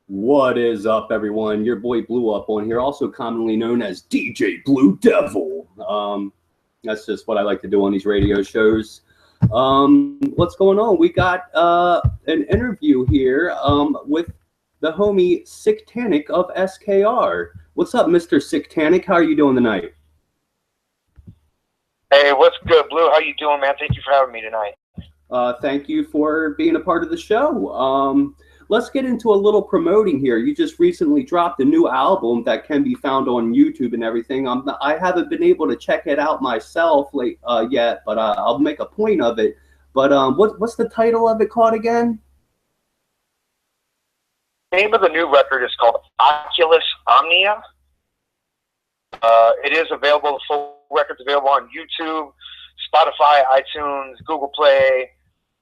What is up, everyone? Your boy Blue Up on here, also commonly known as DJ Blue Devil. That's just what I like to do on these radio shows. What's going on? We got an interview here with the homie Sicktanick of SKR. What's up, Mr. Sicktanick? How are you doing tonight? Hey, what's good, Blue? How you doing, man? Thank you for having me tonight. Thank you for being a part of the show. Let's get into a little promoting here. You just recently dropped a new album that can be found on YouTube and everything. I haven't been able to check it out myself yet, but I'll make a point of it. But what's the title of it called again? The name of the new record is called Oculus Omnia. It is available, the full record's available on YouTube, Spotify, iTunes, Google Play,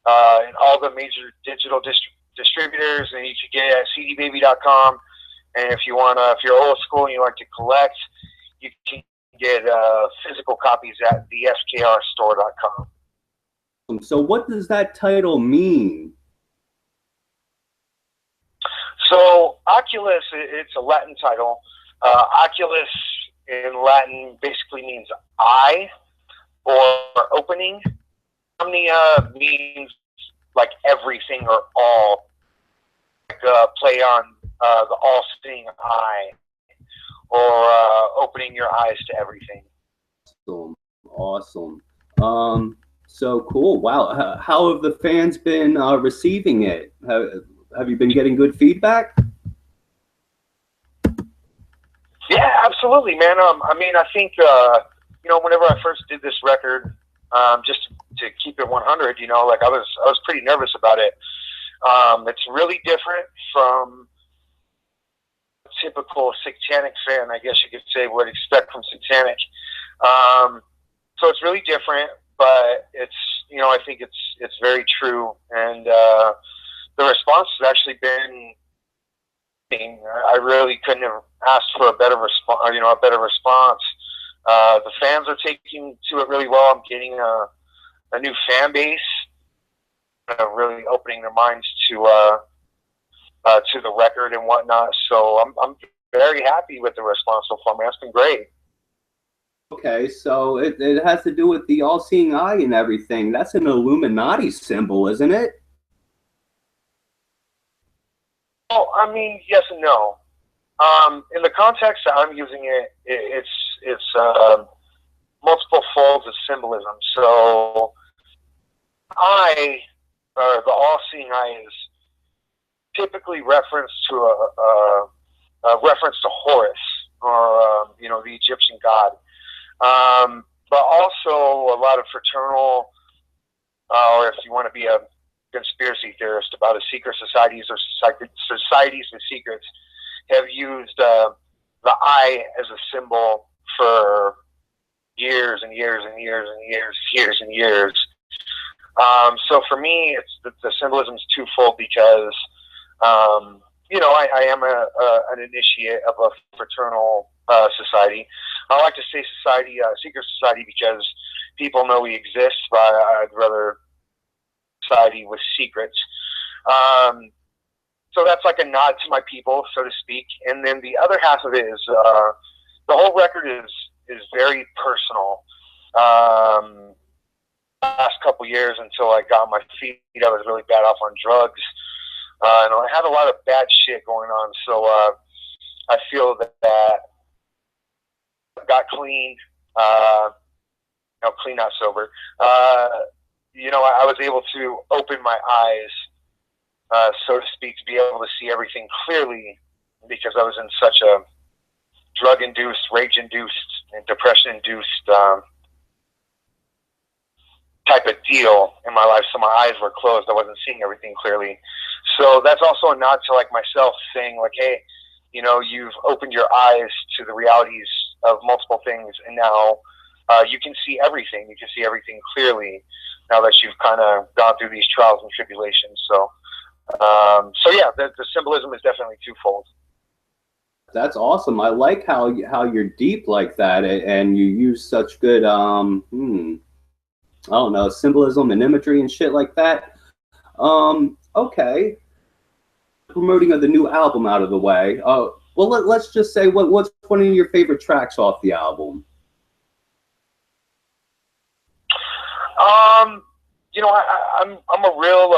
and all the major digital distributors, and you can get it at cdbaby.com. And if you're old school and you like to collect, you can get physical copies at the fkrstore.com. So what does that title mean? So Oculus, it's a Latin title. Oculus in Latin basically means eye or opening. Omnia means like everything or all, like play on the all-seeing eye, or opening your eyes to everything. Awesome. So cool. Wow. How have the fans been receiving it? Have you been getting good feedback? Yeah, absolutely, man. I mean, I think whenever I first did this record, just to keep it 100, like I was pretty nervous about it. It's really different from a typical Sicktanick fan, I guess you could say, would expect from Sicktanick. So it's really different, but it's, I think it's very true, and the response has actually been, I really couldn't have asked for a better response. The fans are taking to it really well. I'm getting a new fan base, really opening their minds to the record and whatnot. So I'm very happy with the response so far, man. It's been great. Okay, so it has to do with the all-seeing eye and everything. That's an Illuminati symbol, isn't it? Oh, I mean, yes and no. In the context that I'm using it, it's multiple folds of symbolism. So, eye, or the all-seeing eye, is typically reference to a reference to Horus, or the Egyptian god. But also a lot of fraternal, or if you want to be a conspiracy theorist about a secret societies or societies with secrets, have used the eye as a symbol for years and years and years and years. So for me, the symbolism is twofold because, I am an initiate of a fraternal society. I like to say society, secret society, because people know we exist, but I'd rather society with secrets. So that's like a nod to my people, so to speak. And then the other half of it is the whole record is very personal. Last couple years, until I got my feet, I was really bad off on drugs, and I had a lot of bad shit going on. So I feel that I got clean, clean, not sober. I was able to open my eyes, so to speak, to be able to see everything clearly, because I was in such a drug-induced, rage-induced, and depression-induced type of deal in my life. So my eyes were closed. I wasn't seeing everything clearly. So that's also a nod to like myself, saying like, hey, you've opened your eyes to the realities of multiple things, and now you can see everything. You can see everything clearly now that you've kind of gone through these trials and tribulations. So, yeah, the symbolism is definitely twofold. That's awesome. I like how you're deep like that, and you use such good I don't know, symbolism and imagery and shit like that. Okay. promoting of the new album out of the way, well, let's just say what's one of your favorite tracks off the album? You know, I'm a real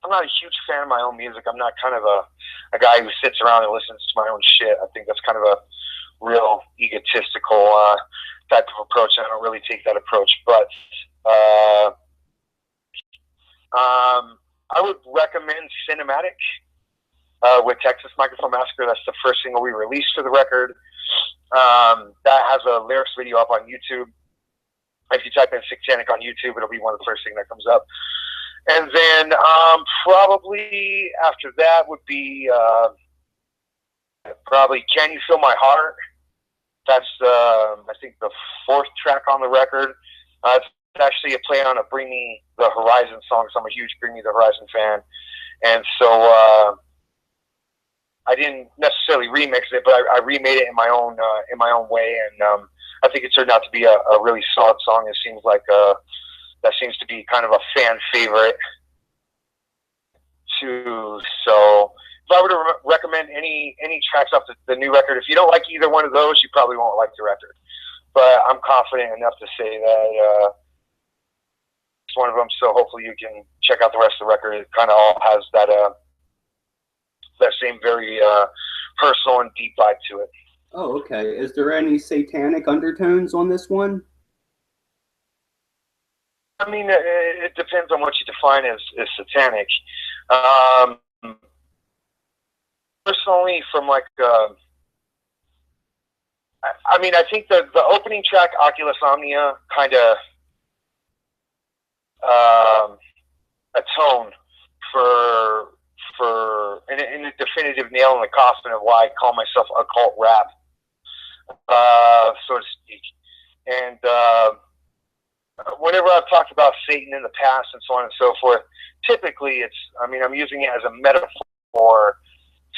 I'm not a huge fan of my own music. I'm not kind of a guy who sits around and listens to my own shit. I think that's kind of a real egotistical type of approach. I don't really take that approach, but I would recommend Cinematic with Texas Microphone Massacre. That's the first single we released for the record. That has a lyrics video up on YouTube. If you type in Sicktanick on YouTube, it'll be one of the first things that comes up. And then probably after that would be probably Can You Feel My Heart? That's, I think, the fourth track on the record. It's actually a play on a Bring Me the Horizon song, so I'm a huge Bring Me the Horizon fan. And so I didn't necessarily remix it, but I remade it in my own way, and I think it turned out to be a really solid song. It seems like that seems to be kind of a fan favorite too. So if I were to recommend any tracks off the new record, if you don't like either one of those, you probably won't like the record. But I'm confident enough to say that it's one of them. So hopefully you can check out the rest of the record. It kind of all has that same very personal and deep vibe to it. Oh, okay. Is there any satanic undertones on this one? I mean, it depends on what you define as satanic. Personally, from like, I mean, I think the opening track, Oculus Omnia, kind of atone for in a definitive nail in the coffin of why I call myself occult rap, so to speak. And whenever I've talked about Satan in the past and so on and so forth, typically I'm using it as a metaphor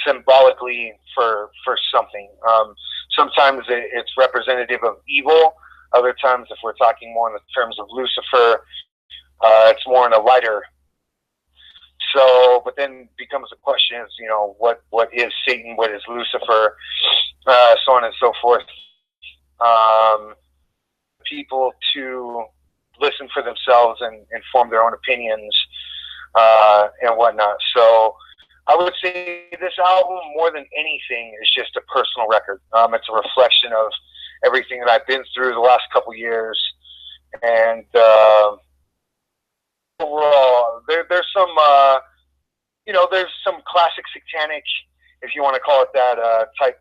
symbolically for something. Sometimes it's representative of evil. Other times, if we're talking more in the terms of Lucifer, it's more in a lighter. So, but then becomes the question is, you know, what is Satan? What is Lucifer? So on and so forth. People to listen for themselves and form their own opinions and whatnot. So I would say this album, more than anything, is just a personal record. It's a reflection of everything that I've been through the last couple years. And overall, there's some, you know, there's some classic Sicktanick, if you want to call it that, type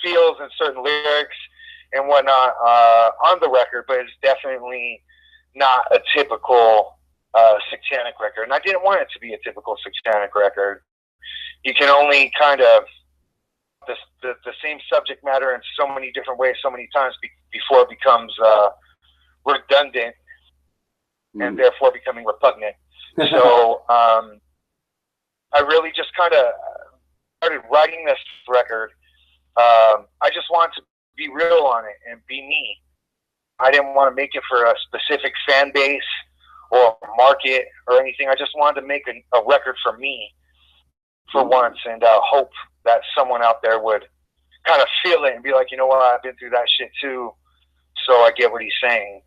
feels and certain lyrics and whatnot on the record, but it's definitely not a typical Sicktanick record. And I didn't want it to be a typical Sicktanick record. You can only kind of the same subject matter in so many different ways, so many times before it becomes redundant and therefore becoming repugnant. So I really just kind of started writing this record. I just wanted to be real on it and be me. I didn't want to make it for a specific fan base or market or anything. I just wanted to make a record for me for once, and hope that someone out there would kind of feel it and be like, you know what, I've been through that shit too, so I get what he's saying.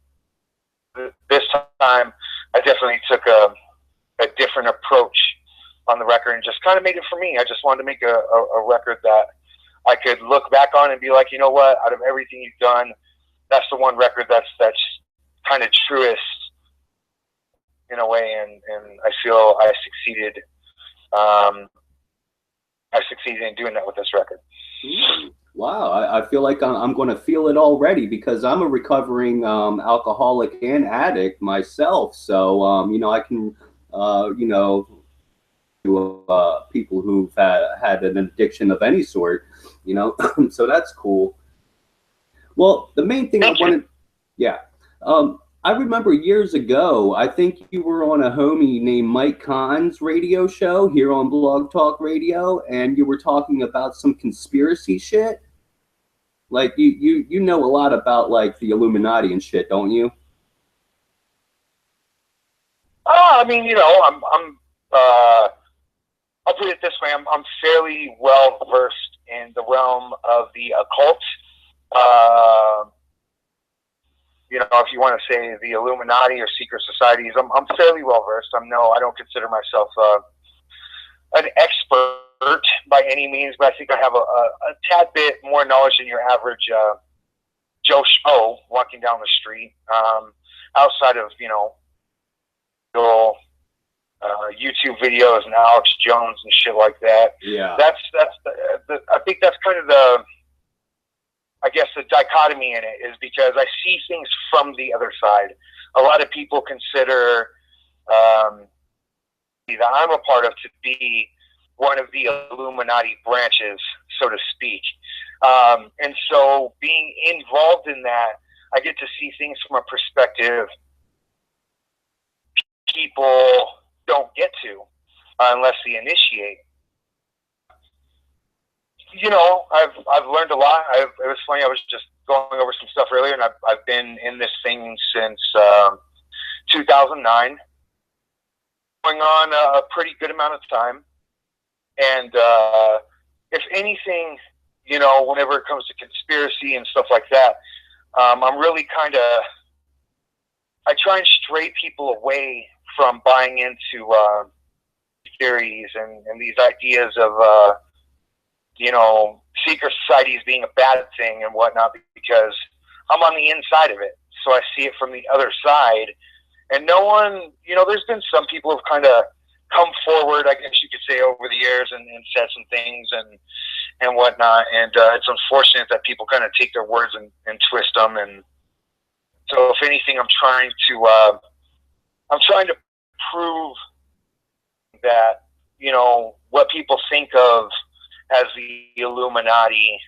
This time, I definitely took a different approach on the record and just kind of made it for me. I just wanted to make a record that I could look back on and be like, you know what, out of everything you've done, that's the one record that's kind of truest in a way, and I feel I succeeded. I succeeded in doing that with this record. Wow, I feel like I'm going to feel it already, because I'm a recovering alcoholic and addict myself. So, you know, I can, you know, to people who've had an addiction of any sort, you know, so that's cool. Well, the main thing I wanted, yeah, I remember years ago, I think you were on a homie named Mike Kahn's radio show here on Blog Talk Radio, and you were talking about some conspiracy shit. Like, you know a lot about, like, the Illuminati and shit, don't you? I mean, you know, I'm fairly well versed in the realm of the occult. You know, if you want to say the Illuminati or secret societies, I'm fairly well versed. I don't consider myself an expert by any means, but I think I have a tad bit more knowledge than your average Joe Schmo walking down the street. Outside of, you know, little YouTube videos and Alex Jones and shit like that. Yeah. I think that's kind of the dichotomy in it, is because I see things from the other side. A lot of people consider that I'm a part of to be one of the Illuminati branches, so to speak. And so being involved in that, I get to see things from a perspective people don't get to unless they initiate. You know, I've learned a lot. It was funny. I was just going over some stuff earlier, and I've been in this thing since 2009, going on a pretty good amount of time. And if anything, you know, whenever it comes to conspiracy and stuff like that, I'm really I try and stray people away from buying into theories and these ideas of, you know, secret societies being a bad thing and whatnot, because I'm on the inside of it. So I see it from the other side. And no one, you know, there's been some people who've kind of come forward, I guess you could say, over the years and said some things and whatnot. And it's unfortunate that people kind of take their words and twist them. And so if anything, I'm trying to prove that, you know, what people think of as the Illuminati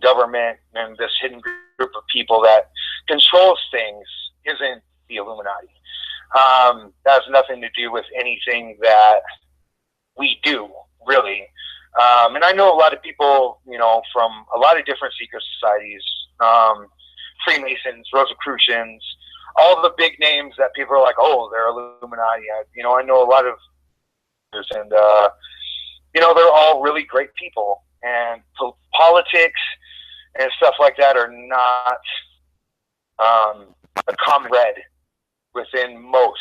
government and this hidden group of people that controls things isn't the Illuminati. That has nothing to do with anything that we do, really. And I know a lot of people, you know, from a lot of different secret societies, Freemasons, Rosicrucians, all the big names that people are like, oh, they're Illuminati. I know a lot of, and you know, they're all really great people, and politics and stuff like that are not a common thread within most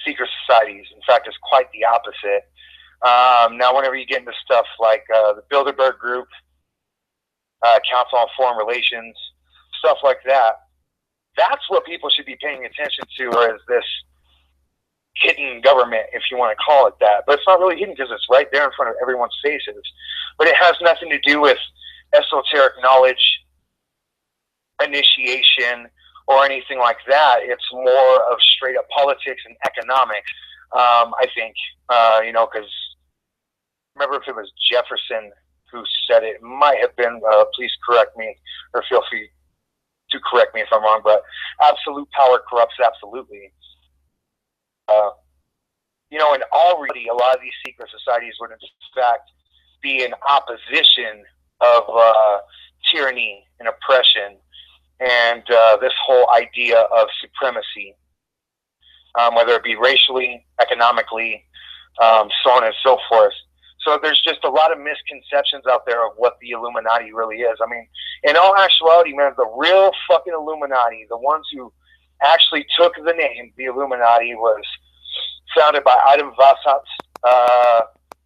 secret societies. In fact, it's quite the opposite. Now, whenever you get into stuff like the Bilderberg Group, Council on Foreign Relations, stuff like that, that's what people should be paying attention to, is this hidden government, if you want to call it that. But it's not really hidden because it's right there in front of everyone's faces. But it has nothing to do with esoteric knowledge, initiation, or anything like that. It's more of straight up politics and economics, I think, you know, because remember if it was Jefferson who said it, might have been, please correct me, or feel free to correct me if I'm wrong, but absolute power corrupts absolutely. You know, in all reality, a lot of these secret societies would in fact be in opposition of tyranny and oppression and this whole idea of supremacy, whether it be racially, economically, so on and so forth. So there's just a lot of misconceptions out there of what the Illuminati really is. I mean, in all actuality, man, the real fucking Illuminati, the ones who actually took the name, the Illuminati, was founded by Adam Weishaupt,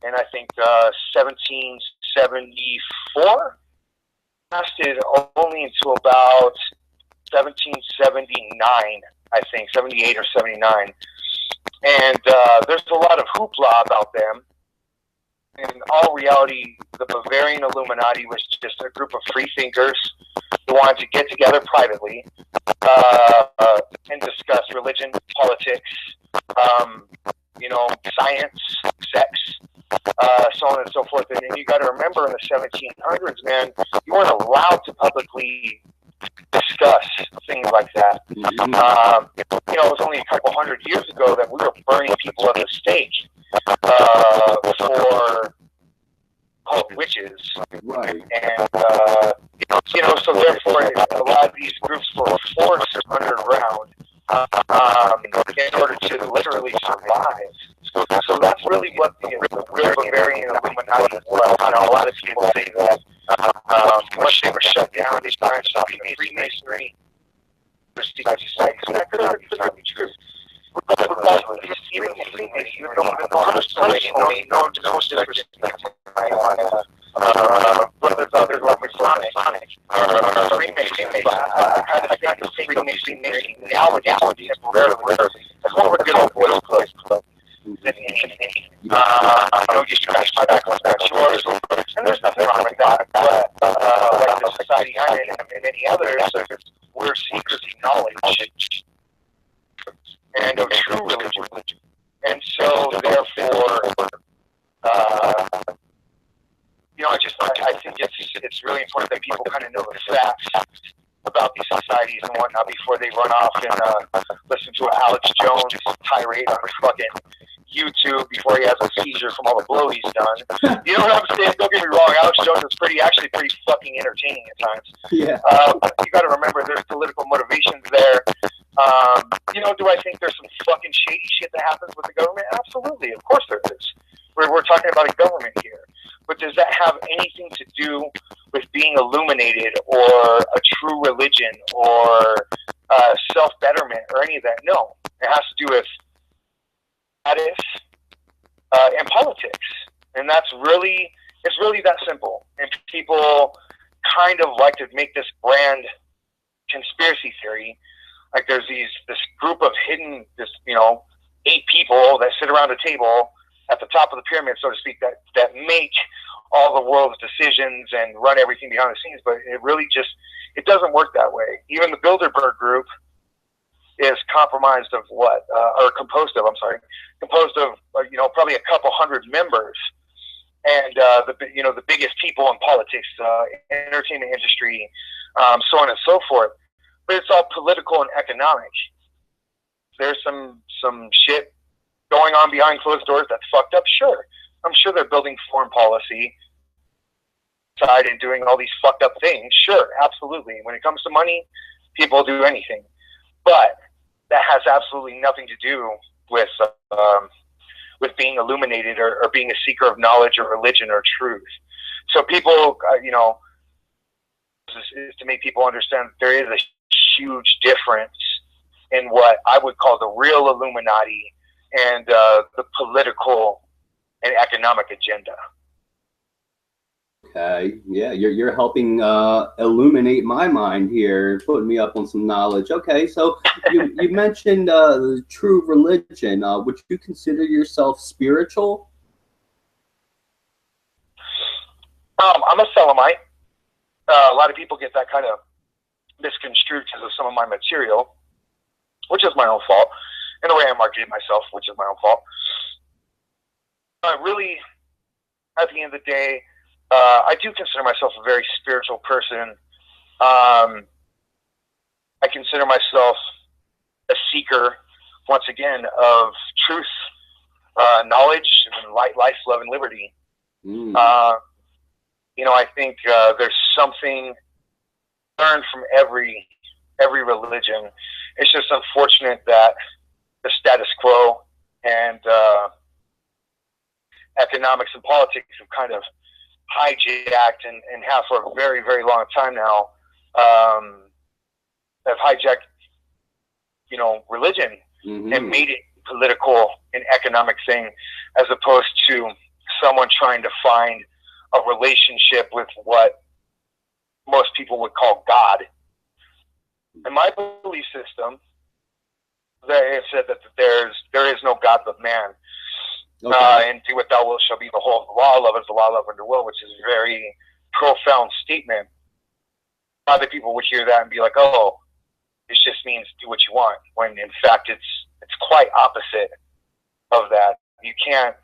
in I think 1774. Lasted only until about 1779, I think, 78 or 79. And there's a lot of hoopla about them. In all reality, the Bavarian Illuminati was just a group of free thinkers who wanted to get together privately and discuss religion, politics, you know, science, sex, so on and so forth. And you got to remember, in the 1700s, man, you weren't allowed to publicly discuss things like that. You know, it was only a couple hundred years ago that we were burning people at the stake for called witches. Right. And, you know, so therefore a lot of these groups were forced underground in order to literally survive. So that's really what the real Bavarian Illuminati was. You know, a lot of people say that once they were shut down, they started stopping Freemasonry. That could be true. Regardless, even the Freemasons, you don't even know how to personally know to no disrespect brothers out there like Masonic, Freemasonry, I kind of think of Freemasonry nowadays temporarily as more of a good old boys club than anything. I know you guys try back on that yours, and there's nothing wrong with that, but like the society I'm in and many others, we're seekers of knowledge and of true religion. And so, therefore, you know, I think it's really important that people kind of know the facts about these societies and whatnot before they run off and listen to an Alex Jones tirade on fucking YouTube before he has a seizure from all the blow he's done. You know what I'm saying? Don't get me wrong, Alex Jones is actually pretty fucking entertaining at times. Yeah. But you got to remember, there's political motivations there. You know, do I think there's some fucking shady shit that happens with the government? Absolutely, of course there is. We're talking about a government here. But does that have anything to do with being illuminated or a true religion or self-betterment or any of that? No. It has to do with status and politics. And it's really that simple. And people kind of like to make this brand conspiracy theory. Like there's this group of hidden, 8 people that sit around a table at the top of the pyramid, so to speak, that make all the world's decisions and run everything behind the scenes. But it really it doesn't work that way. Even the Bilderberg group is composed of probably a couple hundred members. And the biggest people in politics, entertainment industry, so on and so forth. But it's all political and economic. There's some shit going on behind closed doors that's fucked up. Sure, I'm sure they're building foreign policy side and doing all these fucked up things. Sure, absolutely. When it comes to money, people do anything. But that has absolutely nothing to do with being illuminated or being a seeker of knowledge or religion or truth. So people, is to make people understand that there is a huge difference in what I would call the real Illuminati and the political and economic agenda. Okay, yeah, you're helping illuminate my mind here, putting me up on some knowledge. Okay, so you mentioned the true religion. Would you consider yourself spiritual? I'm a Selamite. A lot of people get that kind of misconstrued because of some of my material, which is my own fault, and the way I marketed myself, which is my own fault. Really, at the end of the day, I do consider myself a very spiritual person. I consider myself a seeker, once again, of truth, knowledge, and light, life, love, and liberty. I think there's something learned from every religion. It's just unfortunate that the status quo and economics and politics have kind of hijacked and have for a very, very long time now, have hijacked, religion and made it political and economic thing, as opposed to someone trying to find a relationship with what most people would call God. In my belief system, they have said that there is no God but man. Okay. And do what thou wilt shall be the whole of the law. Love is the law, love under will, which is a very profound statement. Other people would hear that and be like, "Oh, this just means do what you want," when in fact it's quite opposite of that. You can't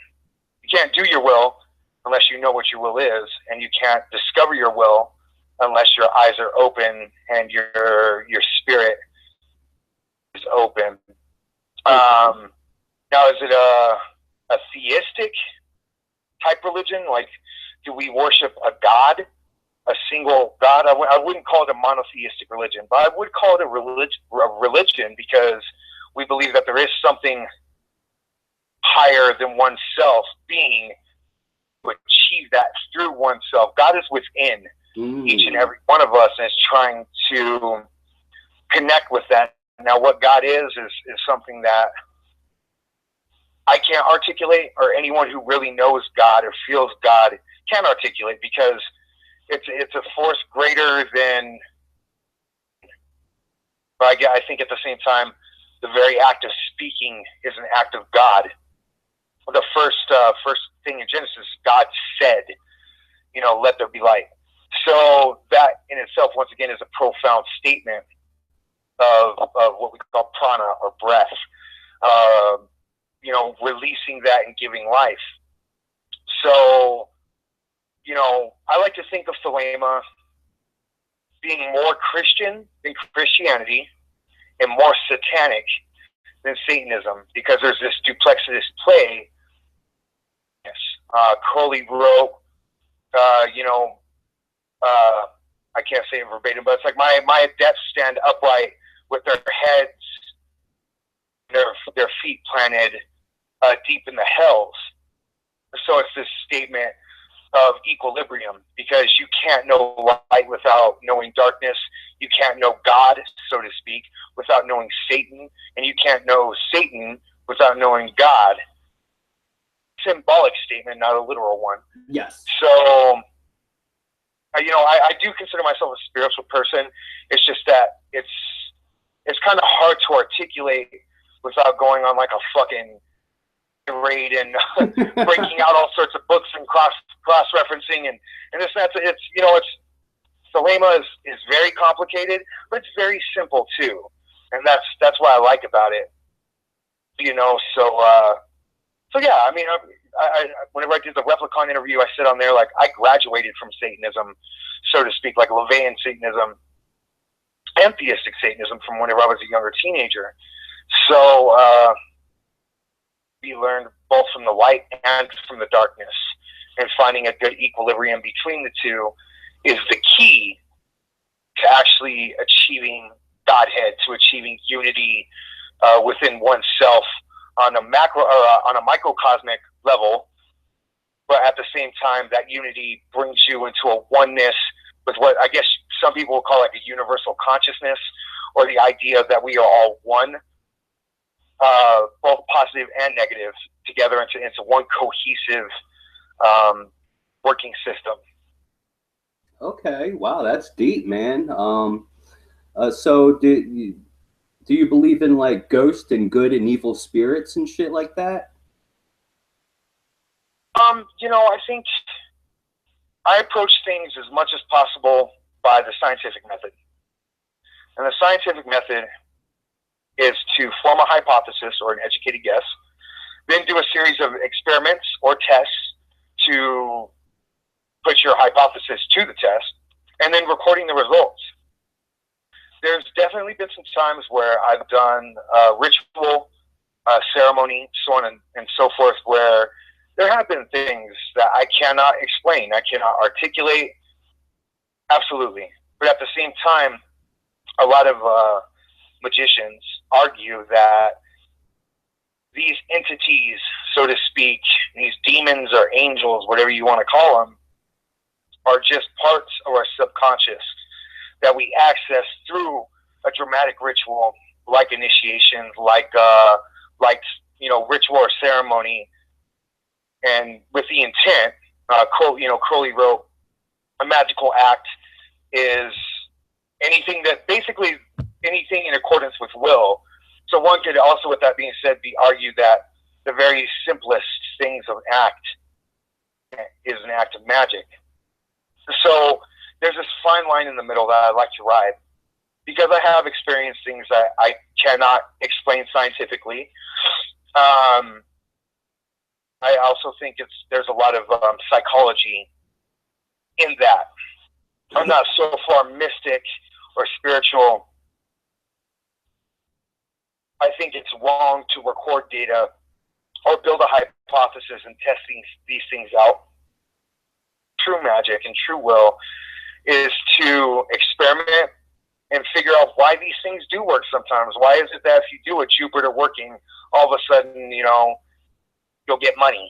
do your will unless you know what your will is, and you can't discover your will unless your eyes are open and your spirit is open. Now, is it a theistic type religion? Like, do we worship a god, a single god? I wouldn't call it a monotheistic religion, but I would call it a religion because we believe that there is something higher than oneself being to achieve that through oneself. God is within each and every one of us and is trying to connect with that. Now, what God is something that I can't articulate, or anyone who really knows God or feels God can articulate, because it's a force greater than. But I think at the same time, the very act of speaking is an act of God. The first thing in Genesis, God said, let there be light. So that in itself, once again, is a profound statement of what we call prana, or breath. Releasing that and giving life. So, I like to think of Thelema being more Christian than Christianity and more satanic than Satanism, because there's this duplicitous play. Yes. Crowley wrote, I can't say it verbatim, but it's like my adepts stand upright with their heads, their feet planted deep in the hells. So it's this statement of equilibrium, because you can't know light without knowing darkness. You can't know God, so to speak, without knowing Satan, and you can't know Satan without knowing God. Symbolic statement, not a literal one. Yes. So, I do consider myself a spiritual person. It's just that it's kind of hard to articulate without going on like a fucking raid and breaking out all sorts of books and cross-referencing and this and that. It's Thelema is very complicated, but it's very simple too, and that's what I like about it. So yeah. I mean, I whenever I did the Replicon interview, I said on there, like, I graduated from Satanism, so to speak, like LaVeyan Satanism and theistic Satanism from whenever I was a younger teenager. So we learned both from the light and from the darkness, and finding a good equilibrium between the two is the key to actually achieving Godhead, to achieving unity within oneself on a macro or on a microcosmic level. But at the same time, that unity brings you into a oneness with what I guess some people will call like a universal consciousness, or the idea that we are all one, both positive and negative, together into one cohesive working system. Okay, wow, that's deep, man. So do you believe in like ghosts and good and evil spirits and shit like that? I think I approach things as much as possible by the scientific method. And the scientific method is to form a hypothesis or an educated guess, then do a series of experiments or tests to put your hypothesis to the test, and then recording the results. There's definitely been some times where I've done ritual, ceremony, so on and so forth, where there have been things that I cannot explain, I cannot articulate. Absolutely. But at the same time, a lot of magicians argue that these entities, so to speak, these demons or angels, whatever you want to call them, are just parts of our subconscious that we access through a dramatic ritual, like initiations, like ritual or ceremony, and with the intent. Crowley wrote, a magical act is anything in accordance with will. So one could also, with that being said, argue that the very simplest things of an act is an act of magic. So there's this fine line in the middle that I like to ride, because I have experienced things that I cannot explain scientifically. I also think there's a lot of psychology in that. I'm not so far mystic or spiritual. I think it's wrong to record data or build a hypothesis and test these things out. True magic and true will is to experiment and figure out why these things do work sometimes. Why is it that if you do a Jupiter working, all of a sudden, you'll get money.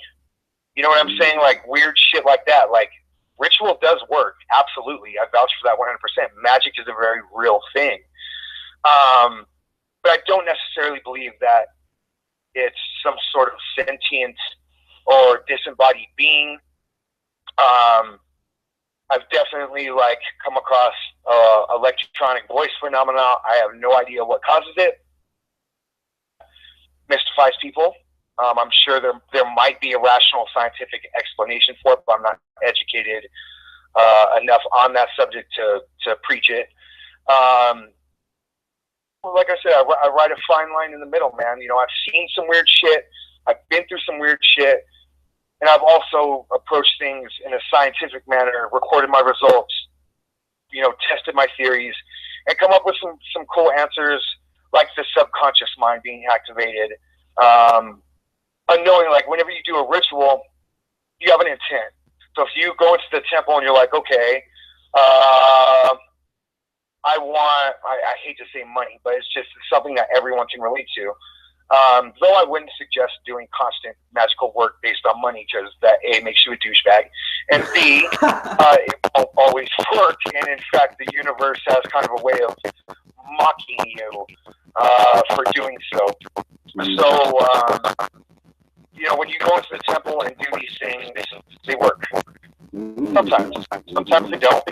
You know what I'm saying? Like weird shit like that. Like ritual does work. Absolutely. I vouch for that 100%. Magic is a very real thing. But I don't necessarily believe that it's some sort of sentient or disembodied being. I've definitely like come across electronic voice phenomena. I have no idea what causes it. Mystifies people. I'm sure there might be a rational scientific explanation for it, but I'm not educated enough on that subject to preach it. Like I said, I ride a fine line in the middle, man. You know, I've seen some weird shit. I've been through some weird shit. And I've also approached things in a scientific manner, recorded my results, you know, tested my theories, and come up with some cool answers, like the subconscious mind being activated. Unknowing, like, whenever you do a ritual, you have an intent. So if you go into the temple and you're like, okay, I hate to say money, but it's just something that everyone can relate to. Though I wouldn't suggest doing constant magical work based on money, because that A, makes you a douchebag, and B, it won't always work. And in fact, the universe has kind of a way of mocking you for doing so. So, you know, when you go into the temple and do these things, they work. Sometimes. Sometimes they don't.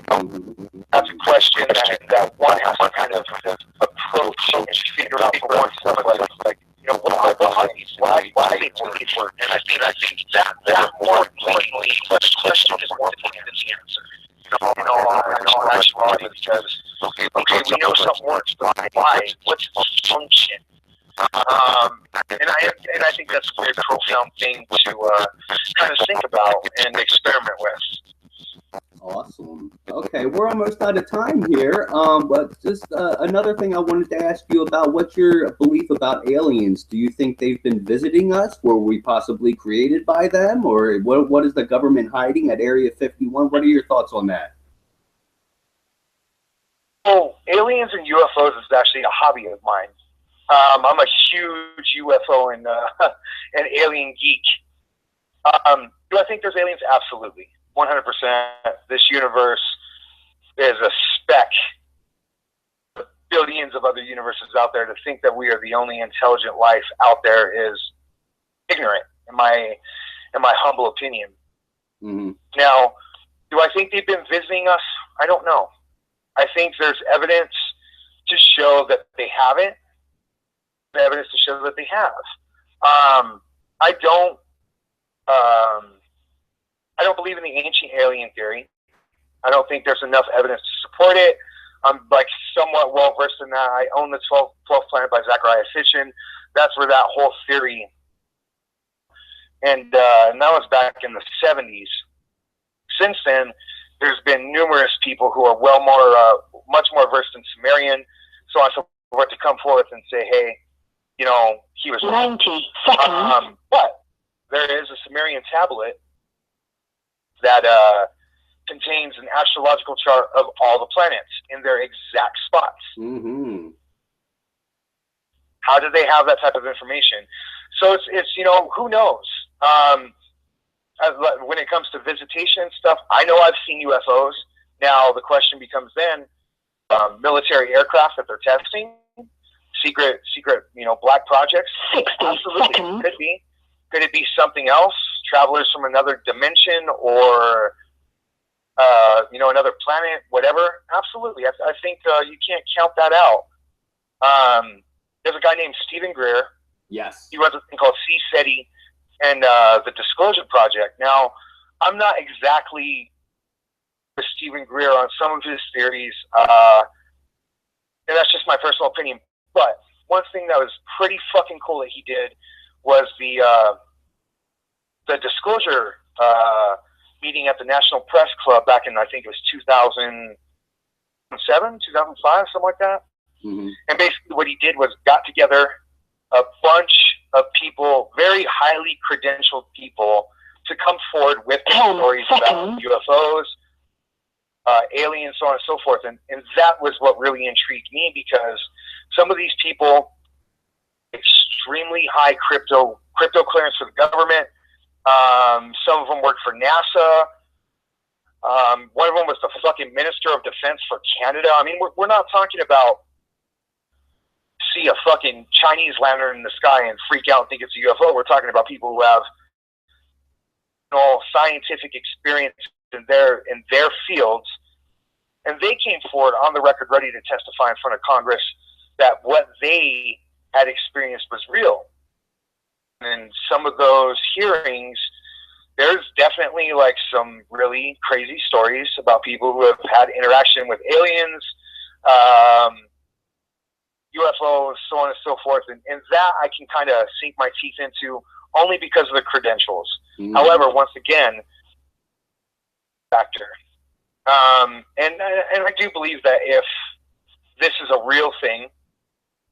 That's a question that one has to kind of approach and figure out for oneself. Like, you know, why they work? And I think that more importantly, the question is more important than the answer. You know, actually, because okay, we know something works, but why? What's the function? And I think that's a very profound thing to kind of think about and experiment with. Awesome. Okay, we're almost out of time here. But just another thing I wanted to ask you about: what's your belief about aliens? Do you think they've been visiting us? Were we possibly created by them, or what is the government hiding at Area 51? What are your thoughts on that? Oh, aliens and UFOs is actually a hobby of mine. I'm a huge UFO and alien geek. Do I think there's aliens? Absolutely. 100%. This universe is a speck of billions of other universes out there. To think that we are the only intelligent life out there is ignorant, in my humble opinion. Mm-hmm. Now, do I think they've been visiting us? I don't know. I think there's evidence to show that they haven't. Evidence to show that they have. I don't believe in the ancient alien theory. I don't think there's enough evidence to support it. I'm like somewhat well versed in that. I own the 12th Planet by Zachariah Sitchin. That's where that whole theory, and that was back in the 70s. Since then, there's been numerous people who are much more versed in Sumerian, so on and so forth, to come forth and say, hey, you know, he was 90 seconds. But there is a Sumerian tablet that contains an astrological chart of all the planets in their exact spots. Mm-hmm. How did they have that type of information? So it's you know, who knows? When it comes to visitation and stuff, I know I've seen UFOs. Now the question becomes then, military aircraft that they're testing. Secret, you know, black projects. 60 Absolutely. seconds. Could be. Could it be something else? Travelers from another dimension, or you know, another planet, whatever. Absolutely. I think you can't count that out. There's a guy named Stephen Greer. Yes. He runs a thing called SETI and the Disclosure Project. Now, I'm not exactly with Stephen Greer on some of his theories, and that's just my personal opinion. But one thing that was pretty fucking cool that he did was the disclosure meeting at the National Press Club back in, I think it was 2007, 2005, something like that. Mm-hmm. And basically what he did was got together a bunch of people, very highly credentialed people, to come forward with stories about UFOs, aliens, so on and so forth. And that was what really intrigued me, because some of these people, extremely high crypto clearance for the government, Some of them worked for NASA. One of them was the fucking Minister of Defense for Canada. I mean, we're not talking about see a fucking Chinese lantern in the sky and freak out and think it's a UFO. We're talking about people who have scientific experience in their fields, and they came forward on the record ready to testify in front of Congress that what they had experienced was real. And in some of those hearings, there's definitely like some really crazy stories about people who have had interaction with aliens, UFOs, so on and so forth. And that I can kind of sink my teeth into only because of the credentials. Mm-hmm. However, once again, factor. And I do believe that if this is a real thing,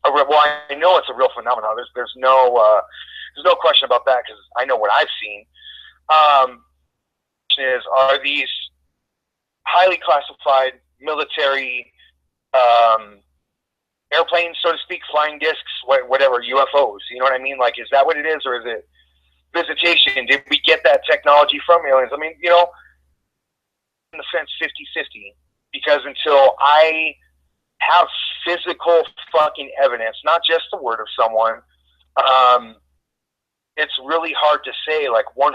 well, I know it's a real phenomenon. There's no question about that because I know what I've seen. Are these highly classified military airplanes, so to speak, flying discs, whatever, UFOs? You know what I mean? Like, is that what it is, or is it visitation? Did we get that technology from aliens? I mean, you know, in the fence 50-50, because until I have physical fucking evidence, not just the word of someone, it's really hard to say, like, 100%,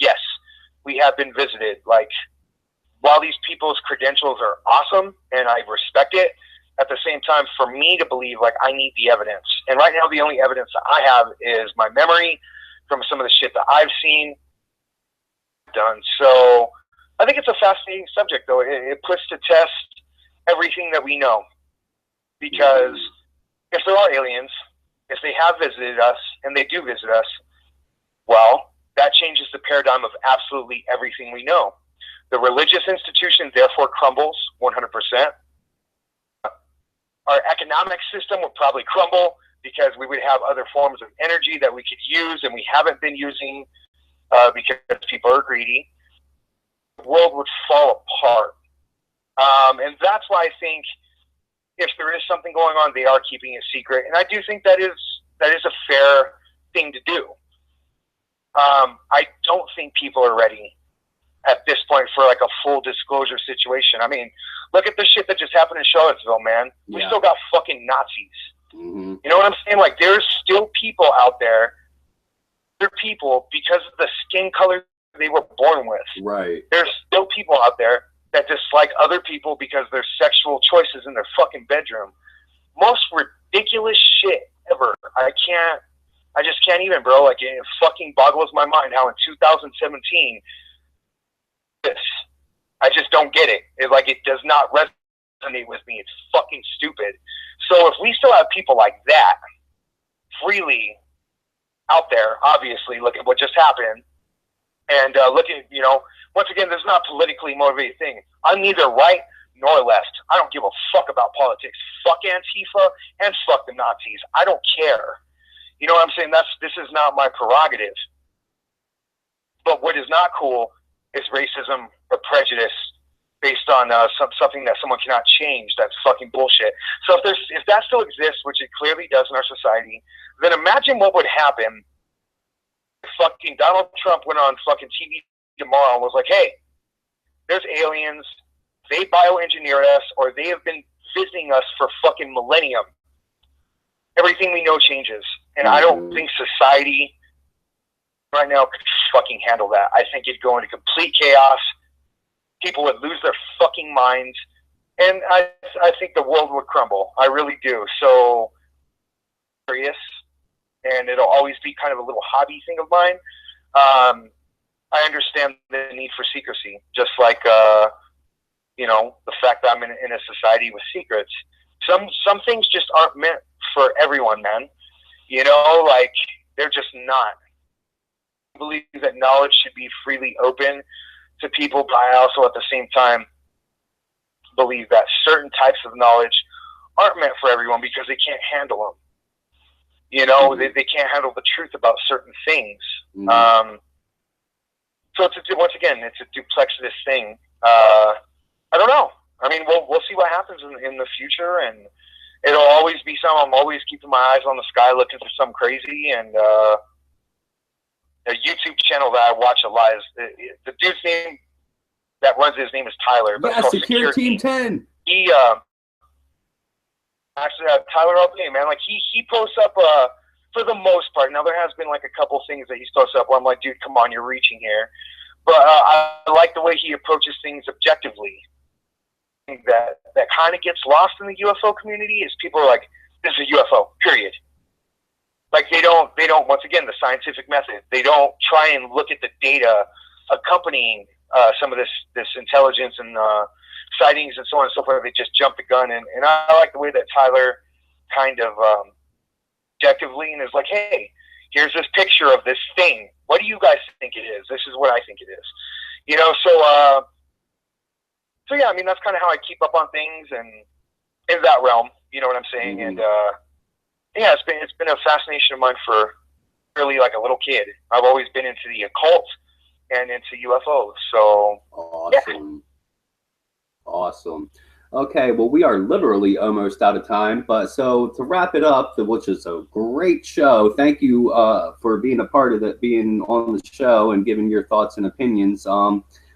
yes, we have been visited. Like, while these people's credentials are awesome, and I respect it, at the same time, for me to believe, like, I need the evidence. And right now, the only evidence that I have is my memory from some of the shit that I've seen done. So I think it's a fascinating subject, though. It puts to test everything that we know. Because if there are aliens, if they have visited us, and they do visit us, well, that changes the paradigm of absolutely everything we know. The religious institution, therefore, crumbles 100%. Our economic system would probably crumble because we would have other forms of energy that we could use and we haven't been using because people are greedy. The world would fall apart. And that's why I think if there is something going on, they are keeping it secret. And I do think that is a fair thing to do. I don't think people are ready at this point for like a full disclosure situation. I mean, look at the shit that just happened in Charlottesville, man. Yeah. We still got fucking Nazis. Mm-hmm. You know what I'm saying? Like, there's still people out there. They're people because of the skin color they were born with. Right. There's still people out there that dislike other people because of their sexual choices in their fucking bedroom. Most ridiculous shit ever. I just can't even, bro. Like, it fucking boggles my mind how in 2017, I just don't get it. It does not resonate with me. It's fucking stupid. So if we still have people like that freely out there, obviously, look at what just happened. And look at, you know, once again, this is not a politically motivated thing. I'm neither right nor left. I don't give a fuck about politics. Fuck Antifa and fuck the Nazis. I don't care. You know what I'm saying? This is not my prerogative. But what is not cool is racism or prejudice based on something that someone cannot change. That's fucking bullshit. So if that still exists, which it clearly does in our society, then imagine what would happen if fucking Donald Trump went on fucking TV tomorrow and was like, hey, there's aliens, they bioengineered us, or they have been visiting us for fucking millennium. Everything we know changes. And I don't think society right now could fucking handle that. I think it'd go into complete chaos. People would lose their fucking minds. And I think the world would crumble. I really do. So, curious. And it'll always be kind of a little hobby thing of mine. I understand the need for secrecy. Just like, you know, the fact that I'm in a society with secrets. Some things just aren't meant for everyone, man. You know, like, they're just not. I believe that knowledge should be freely open to people, but I also at the same time believe that certain types of knowledge aren't meant for everyone because they can't handle them. You know, they can't handle the truth about certain things. So once again, it's a duplexitous thing. I don't know. I mean, we'll see what happens in the future, and it'll always be something. I'm always keeping my eyes on the sky looking for something crazy, and a YouTube channel that I watch a lot. Is the dude's name that runs his name is Tyler. But Yeah, Secure Team 10. He actually Tyler all day, man. Like he posts up for the most part. Now there has been like a couple things that he's posted up where I'm like, dude, come on, you're reaching here. But I like the way he approaches things objectively. That kind of gets lost in the UFO community is people are like, this is a UFO, period. Like they don't once again, the scientific method, they don't try and look at the data accompanying some of this intelligence and sightings and so on and so forth. They just jump the gun, and I like the way that Tyler kind of objectively and is like, hey, here's this picture of this thing. What do you guys think it is? This is what I think it is. You know, so yeah, I mean, that's kind of how I keep up on things and in that realm, you know what I'm saying? Mm-hmm. And yeah, it's been a fascination of mine for really like a little kid. I've always been into the occult and into UFOs. So awesome. Yeah. Awesome. Okay, well, we are literally almost out of time, but so to wrap it up, which is a great show. Thank you for being a part of it, being on the show and giving your thoughts and opinions.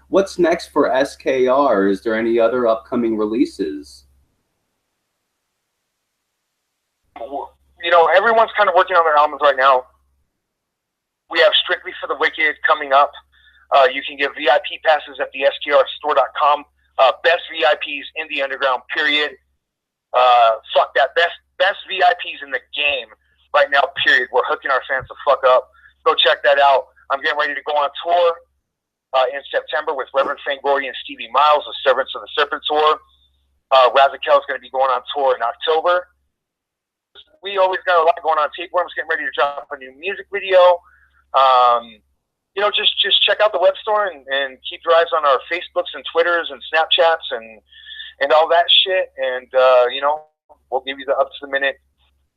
What's next for SKR? Is there any other upcoming releases? You know, everyone's kind of working on their albums right now. We have Strictly for the Wicked coming up. You can get VIP passes at the SKRstore.com. Best VIPs in the underground, period. Fuck that. Best VIPs in the game right now, period. We're hooking our fans the fuck up. Go check that out. I'm getting ready to go on tour in September with Reverend Fangoria and Stevie Miles, the Servants of the Serpent tour. Razakel is going to be going on tour in October. We always got a lot going on. Tapeworm's getting ready to drop a new music video. You know, just check out the web store and keep your eyes on our Facebooks and Twitters and Snapchats and all that shit. And, you know, we'll give you the up-to-the-minute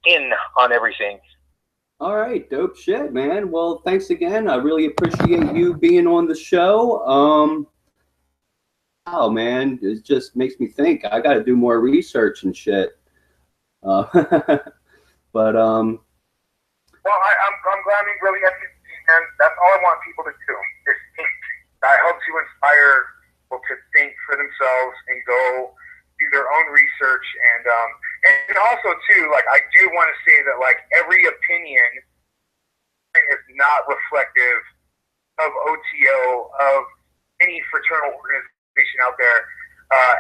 in on everything. All right, dope shit, man. Well, thanks again. I really appreciate you being on the show. Oh, man, it just makes me think. I got to do more research and shit. But well, I'm glad we really have you, and that's all I want people to do is think. I hope to inspire people to think for themselves and go do their own research, and also too, like, I do want to say that, like, every opinion is not reflective of OTO, of any fraternal organization out there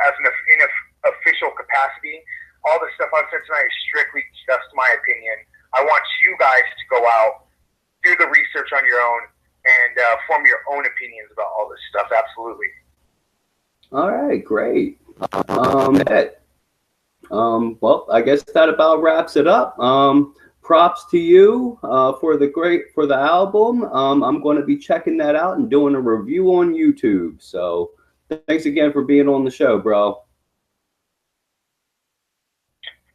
as in an official capacity. All the stuff I've said tonight is strictly just my opinion. I want you guys to go out, do the research on your own, and form your own opinions about all this stuff. Absolutely. All right, great. Well, I guess that about wraps it up. Props to you for the album. I'm going to be checking that out and doing a review on YouTube. So thanks again for being on the show, bro.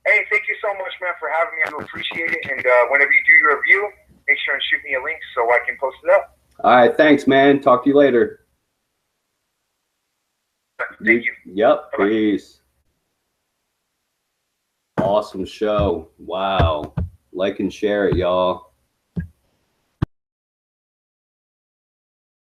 Hey, thank you so much, man, for having me. I do appreciate it. And whenever you do your review, make sure and shoot me a link so I can post it up. All right, thanks, man. Talk to you later. Thank you. Yep, Bye-bye. Peace. Awesome show. Wow. Like and share it, y'all.